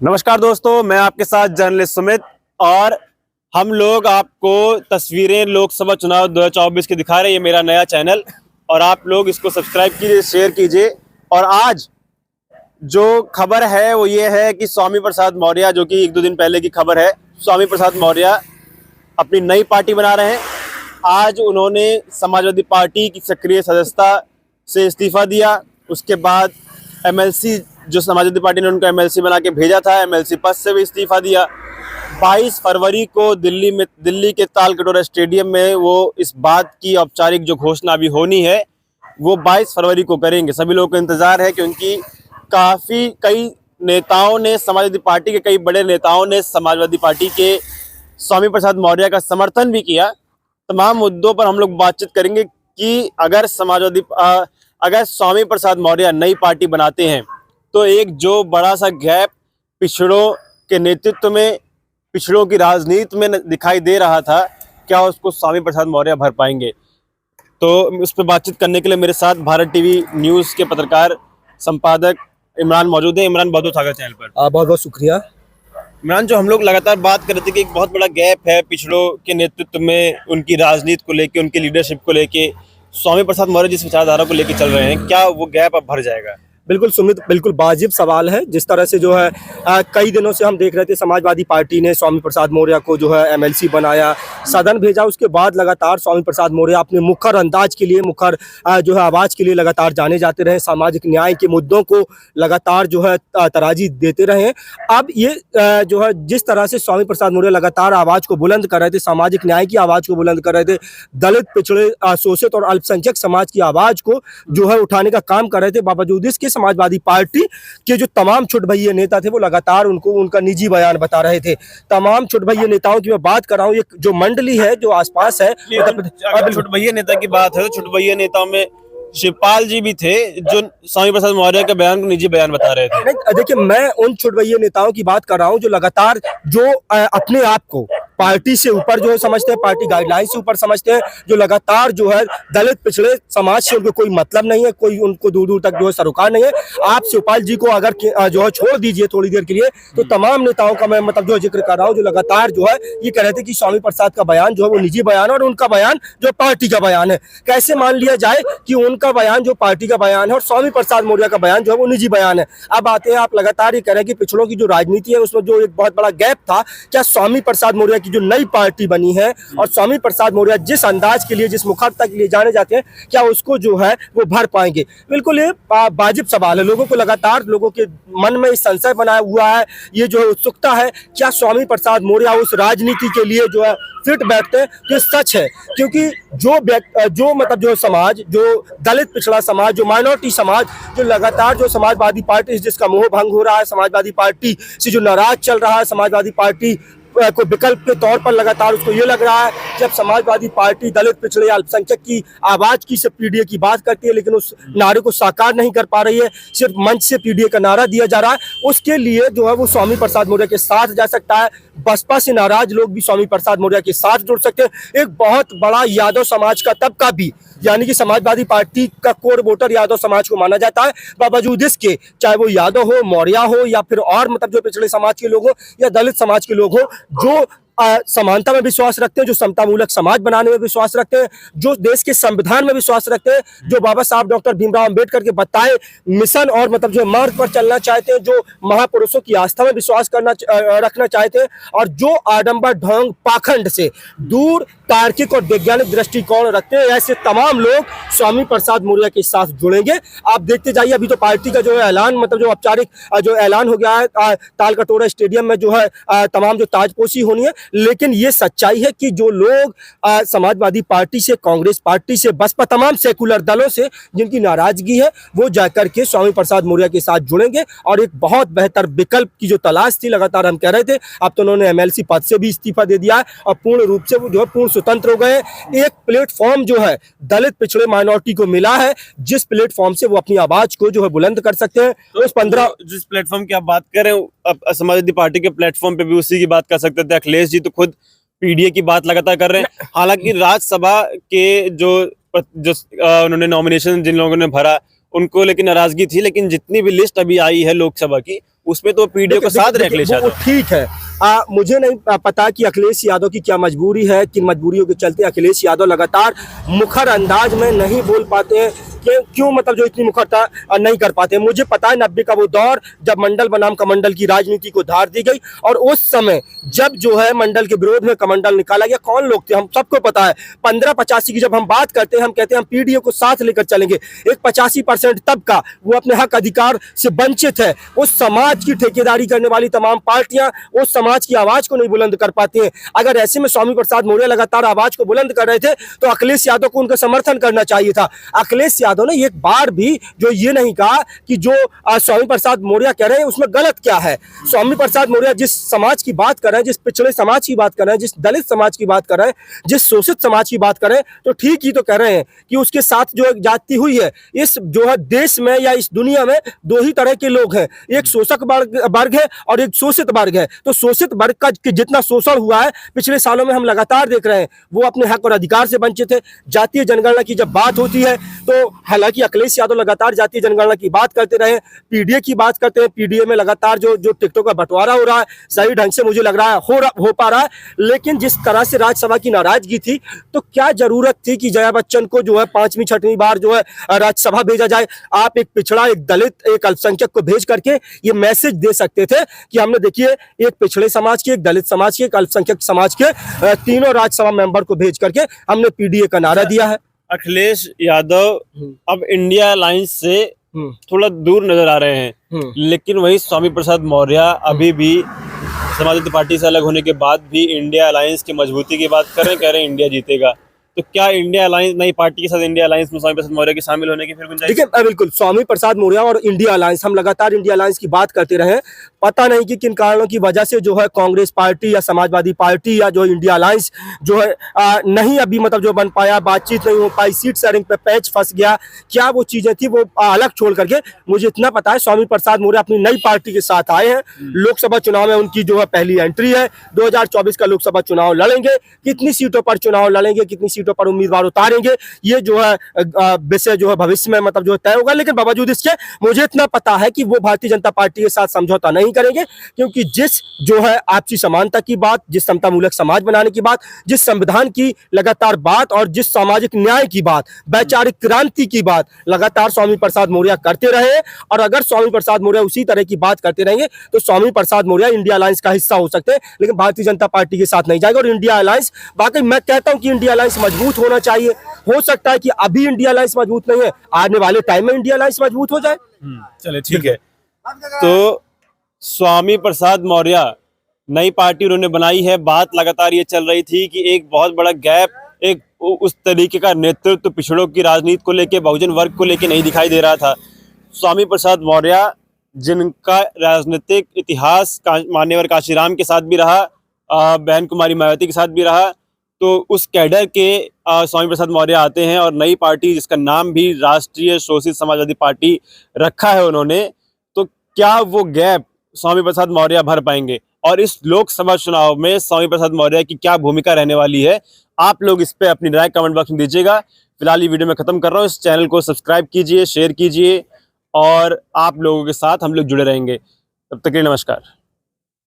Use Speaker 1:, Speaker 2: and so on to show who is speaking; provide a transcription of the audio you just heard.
Speaker 1: नमस्कार दोस्तों, मैं आपके साथ जर्नलिस्ट सुमित और हम लोग आपको तस्वीरें लोकसभा चुनाव 2024 की दिखा रहे हैं। ये मेरा नया चैनल और आप लोग इसको सब्सक्राइब कीजिए, शेयर कीजिए। और आज जो खबर है वो ये है कि स्वामी प्रसाद मौर्य, जो कि 1-2 दिन पहले की खबर है, स्वामी प्रसाद मौर्य अपनी नई पार्टी बना रहे हैं। आज उन्होंने समाजवादी पार्टी की सक्रिय सदस्यता से इस्तीफा दिया। उसके बाद एमएलसी, जो समाजवादी पार्टी ने उनको एमएलसी बना के भेजा था, एमएलसी पद से भी इस्तीफा दिया। 22 फरवरी को दिल्ली के तालकटोरा स्टेडियम में वो इस बात की औपचारिक जो घोषणा अभी होनी है वो 22 फरवरी को करेंगे। सभी लोगों को इंतजार है क्योंकि कई नेताओं ने, समाजवादी पार्टी के कई बड़े नेताओं ने समाजवादी पार्टी के स्वामी प्रसाद मौर्य का समर्थन भी किया। तमाम मुद्दों पर हम लोग बातचीत करेंगे कि अगर स्वामी प्रसाद मौर्य नई पार्टी बनाते हैं तो एक जो बड़ा सा गैप पिछड़ों के नेतृत्व में, पिछड़ों की राजनीति में दिखाई दे रहा था, क्या उसको स्वामी प्रसाद मौर्य भर पाएंगे? तो उस पर बातचीत करने के लिए मेरे साथ भारत टीवी न्यूज़ के पत्रकार संपादक इमरान मौजूद है। इमरान, बहुत बहुत स्वागत चैनल पर।
Speaker 2: बहुत बहुत शुक्रिया।
Speaker 1: इमरान, जो हम लोग लगातार बात कर रहे थे कि एक बहुत बड़ा गैप है पिछड़ों के नेतृत्व में, उनकी राजनीति को लेके, उनकी लीडरशिप को लेके, स्वामी प्रसाद मौर्य जिस विचारधारा को लेके चल रहे हैं, क्या वो गैप अब भर जाएगा?
Speaker 2: बिल्कुल सुमित, बिल्कुल वाजिब सवाल है। जिस तरह से जो है कई दिनों से हम देख रहे थे, समाजवादी पार्टी ने स्वामी प्रसाद मौर्य को जो है एमएलसी बनाया, सदन भेजा। उसके बाद लगातार स्वामी प्रसाद मौर्य अपने मुखर अंदाज के लिए, मुखर जो है आवाज़ के लिए लगातार जाने जाते रहे, सामाजिक न्याय के मुद्दों को लगातार जो है तराजी देते रहे। अब ये जो है जिस तरह से स्वामी प्रसाद मौर्य लगातार आवाज़ को बुलंद कर रहे थे, सामाजिक न्याय की आवाज़ को बुलंद कर रहे थे, दलित, पिछड़े, शोषित और अल्पसंख्यक समाज की आवाज़ को जो है उठाने का काम कर रहे थे, बावजूद इसके समाजवादी पार्टी के जो तमाम छुटभइये नेता थे वो लगातार उनको उनका निजी बयान बता रहे थे। तमाम छुटभइये नेताओं की मैं बात कर रहा हूँ, ये जो मंडली है जो आसपास है।
Speaker 1: छुटभइये नेता की बात है तो छुटभइये नेताओं में शिवपाल जी भी थे, जो स्वामी प्रसाद मौर्य के बयान को निजी बयान बता रहे थे।
Speaker 2: नहीं, देखिए, मैं उन छुटभइये नेताओं की बात कर रहा हूँ जो लगातार जो अपने आप को पार्टी से ऊपर जो है समझते हैं, पार्टी गाइडलाइन से ऊपर समझते हैं, जो लगातार जो है दलित, पिछड़े समाज से उनको कोई मतलब नहीं है, कोई उनको दूर दूर तक जो है सरोकार नहीं है। आप शिवपाल जी को अगर जो है छोड़ दीजिए थोड़ी देर के लिए, तो तमाम नेताओं का मैं मतलब जो जिक्र कर रहा हूँ जो लगातार जो है ये कह रहे थे कि स्वामी प्रसाद का बयान जो है वो निजी बयान है और उनका बयान जो पार्टी का बयान है। कैसे मान लिया जाए कि उनका बयान जो पार्टी का बयान है और स्वामी प्रसाद मौर्य का बयान जो है वो निजी बयान है? अब आते हैं, आप लगातार ये कह रहे हैं कि पिछड़ों की जो राजनीति है उसमें जो एक बहुत बड़ा गैप था, क्या स्वामी प्रसाद मौर्य की जो नई पार्टी बनी है और स्वामी प्रसाद मौर्य जिस अंदाज के लिए, जिस मुखरता के लिए जाने जाते हैं, क्या उसको जो है वो भर पाएंगे? बिल्कुल ये वाजिब सवाल है। लोगों को लगातार, लोगों के मन में संशय बनाया हुआ है, ये जो है उत्सुकता है, क्या स्वामी प्रसाद मौर्य उस राजनीति के लिए जो है फिट बैठते हैं? तो सच है, क्योंकि जो मतलब जो समाज, जो दलित पिछड़ा समाज, जो माइनॉरिटी समाज, जो लगातार जो समाजवादी पार्टी जिसका मोह भंग हो रहा है, समाजवादी पार्टी से जो नाराज चल रहा है, समाजवादी पार्टी को विकल्प के तौर पर लगातार उसको ये लग रहा है कि अब समाजवादी पार्टी दलित, पिछड़े, अल्पसंख्यक की आवाज की, सिर्फ पीडीए की बात करती है लेकिन उस नारे को साकार नहीं कर पा रही है, सिर्फ मंच से पीडीए का नारा दिया जा रहा है। उसके लिए जो है वो स्वामी प्रसाद मौर्य के साथ जा सकता है। बसपा से नाराज लोग भी स्वामी प्रसाद मौर्य के साथ जुड़ सकते हैं। एक बहुत बड़ा यादव समाज का तबका भी, यानी कि समाजवादी पार्टी का कोर वोटर यादव समाज को माना जाता है, बावजूद इसके, चाहे वो यादव हो, मौर्य हो या फिर और मतलब जो पिछड़े समाज के लोग हो या दलित समाज के लोग हो, जो समानता में विश्वास रखते हैं, जो समतामूलक समाज बनाने में विश्वास रखते हैं, जो देश के संविधान में विश्वास रखते हैं, जो बाबा साहब डॉक्टर भीमराव अंबेडकर के बताए मिशन और मतलब जो मार्ग पर चलना चाहते हैं, जो महापुरुषों की आस्था में विश्वास रखना चाहते हैं और जो आडंबर, ढोंग, पाखंड से दूर तार्किक और वैज्ञानिक दृष्टिकोण रखते हैं, ऐसे तमाम लोग स्वामी प्रसाद मौर्य के साथ जुड़ेंगे। आप देखते जाइए, अभी तो पार्टी का जो है ऐलान, मतलब जो औपचारिक जो ऐलान हो गया है, तालकटोरा स्टेडियम में जो है तमाम जो ताजपोशी होनी है। लेकिन ये सच्चाई है कि जो लोग समाजवादी पार्टी से, कांग्रेस पार्टी से, बसपा, तमाम सेकुलर दलों से जिनकी नाराजगी है, वो जाकर के स्वामी प्रसाद मौर्य के साथ जुड़ेंगे और एक बहुत बेहतर विकल्प की जो तलाश थी, लगातार हम कह रहे थे, अब तो उन्होंने एमएलसी पद से भी इस्तीफा दे दिया है और पूर्ण रूप से वो जो है पूर्ण स्वतंत्र हो गए। एक प्लेटफॉर्म जो है दलित, पिछड़े, माइनॉरिटी को मिला है, जिस प्लेटफॉर्म से वो अपनी आवाज को जो है बुलंद कर सकते हैं। तो इस 15
Speaker 1: जिस प्लेटफॉर्म की आप बात कर रहे हो, अब समाजवादी पार्टी के प्लेटफॉर्म पे भी उसी की बात कर सकते थे। अखिलेश जी तो खुद पीडीए की बात लगातार कर रहे हैं। हालांकि राज्यसभा के जो उन्होंने नॉमिनेशन जिन लोगों ने भरा उनको लेकिन नाराजगी थी, लेकिन जितनी भी लिस्ट अभी आई है लोकसभा की, उसमें तो पीडीए को साथ रहे अखिलेश
Speaker 2: वो
Speaker 1: यादव।
Speaker 2: ठीक है। मुझे नहीं पता कि अखिलेश यादव की क्या मजबूरी है, किन मजबूरियों के चलते अखिलेश यादव लगातार मुखर अंदाज में नहीं बोल पाते हैं, क्यों मतलब जो इतनी मुखरता नहीं कर पाते। मुझे पता है 90 का वो दौर जब मंडल बनाम कमंडल की राजनीति को धार दी गई, और उस समय जब जो है मंडल के विरोध में कमंडल निकाला गया, कौन लोग थे हम सबको पता है। 1585 की जब हम बात करते हैं, हम कहते हैं हम पीडीए को साथ लेकर चलेंगे। एक 85% तबका वो अपने हक अधिकार से वंचित है। उस समाज की ठेकेदारी करने वाली तमाम पार्टियां उस समाज की आवाज को नहीं बुलंद कर पाती हैं। अगर ऐसे में स्वामी प्रसाद मौर्य लगातार आवाज को बुलंद कर रहे थे तो अखिलेश यादव को उनका समर्थन करना चाहिए था। अखिलेश यादव ने एक बार भी जो ये नहीं कहा कि जो स्वामी प्रसाद मौर्य कह रहे हैं उसमें गलत क्या है। स्वामी प्रसाद मौर्य जिस समाज की बात कर रहे हैं, जिस पिछड़े समाज की बात कर रहे हैं, जिस दलित समाज की बात कर रहे हैं, जिस शोषित समाज की बात कर रहे हैं, तो ठीक ही तो कह रहे हैं कि उसके साथ जो एक जाति हुई है, इस जो है देश में या इस दुनिया में दो ही तरह के लोग हैं, एक शोषक वर्ग है और एक शोषित वर्ग है। तो शोषित वर्ग का जितना शोषण हुआ है पिछले सालों में हम लगातार देख रहे हैं, वो अपने हक और अधिकार से वंचित है। जातीय जनगणना की जब बात होती है तो हालांकि अखिलेश यादव लगातार जातीय जनगणना की बात करते रहे, पीडीए की बात करते हैं, पीडीए में लगातार जो टिकटों का बंटवारा हो रहा है सही ढंग से मुझे लग रहा है हो पा रहा है। लेकिन जिस तरह से राज्यसभा की नाराजगी थी, तो क्या जरूरत थी कि जया बच्चन को जो है 5वीं 6वीं बार जो है राज्यसभा भेजा जाए। आप एक पिछड़ा, एक दलित, एक अल्पसंख्यक को भेज करके ये मैसेज दे सकते थे कि हमने देखिए एक पिछड़े समाज के, एक दलित समाज के, एक अल्पसंख्यक समाज के तीनों राज्यसभा मेंबर को भेज करके हमने पीडीए का नारा दिया है।
Speaker 1: अखिलेश यादव अब इंडिया अलायंस से थोड़ा दूर नजर आ रहे हैं, लेकिन वही स्वामी प्रसाद मौर्य अभी भी समाजवादी पार्टी से अलग होने के बाद भी इंडिया अलायंस की मजबूती की बात कर रहे हैं, कह रहे हैं इंडिया जीतेगा। तो क्या इंडिया अलायंस, नई पार्टी के साथ इंडिया अलायंस में स्वामी प्रसाद मौर्य के शामिल होने की फिर गुंजाइश?
Speaker 2: देखिए बिल्कुल, स्वामी प्रसाद मौर्य और इंडिया अलायंस, हम लगातार इंडिया अलायंस की बात करते रहे। पता नहीं कि किन कारणों की वजह से जो है कांग्रेस पार्टी या समाजवादी पार्टी या जो इंडिया अलायंस जो है नहीं अभी मतलब जो बन पाया, बातचीत नहीं हो पाई, सीट शेयरिंग पे पैच फंस गया। क्या वो चीजें थी वो अलग छोड़ करके मुझे इतना पता है स्वामी प्रसाद मौर्य अपनी नई पार्टी के साथ आए हैं। लोकसभा चुनाव में उनकी जो है पहली एंट्री है। 2024 का लोकसभा चुनाव लड़ेंगे, कितनी सीटों पर चुनाव लड़ेंगे, कितनी सीटों पर उम्मीदवार उतारेंगे, ये जो है विषय जो है भविष्य में मतलब जो तय होगा। लेकिन बावजूद इसके मुझे इतना पता है कि वो भारतीय जनता पार्टी के साथ समझौता नहीं करेंगे, क्योंकि जिस जो है आपसी समानता की बात, जिस समता मूलक समाज बनाने की बात, जिस संविधान की लगातार बात और जिस सामाजिक न्याय की बात, वैचारिक क्रांति की बात लगातार स्वामी प्रसाद मौर्य करते रहे। और अगर स्वामी प्रसाद मौर्य उसी तरह की बात करते रहेंगे तो स्वामी प्रसाद मौर्य इंडिया अलायंस का हिस्सा हो सकते हैं, लेकिन भारतीय जनता पार्टी के साथ नहीं जाएगा। और इंडिया अलायंस, वाकई मैं कहता हूं कि इंडिया अलायंस मजबूत होना चाहिए। हो सकता है कि अभी इंडिया अलायंस मजबूत नहीं है, आने वाले टाइम में इंडिया अलायंस मजबूत हो जाए।
Speaker 1: चलिए ठीक है। तो स्वामी प्रसाद मौर्य नई पार्टी उन्होंने बनाई है। बात लगातार ये चल रही थी कि एक बहुत बड़ा गैप, एक उस तरीके का नेतृत्व पिछड़ों की राजनीति को लेके, बहुजन वर्ग को लेके नहीं दिखाई दे रहा था। स्वामी प्रसाद मौर्य जिनका राजनीतिक इतिहास मान्यवर काशीराम के साथ भी रहा, बहन कुमारी मायावती के साथ भी रहा, तो उस कैडर के स्वामी प्रसाद मौर्य आते हैं और नई पार्टी जिसका नाम भी राष्ट्रीय शोषित समाजवादी पार्टी रखा है उन्होंने, तो क्या वो गैप स्वामी प्रसाद मौर्य भर पाएंगे? और इस लोकसभा चुनाव में स्वामी प्रसाद मौर्य की क्या भूमिका रहने वाली है? आप लोग इस पे अपनी राय कमेंट बॉक्स में दीजिएगा। फिलहाल ये वीडियो मैं खत्म कर रहा हूँ। इस चैनल को सब्सक्राइब कीजिए, शेयर कीजिए और आप लोगों के साथ हम लोग जुड़े रहेंगे। तब तक के लिए नमस्कार।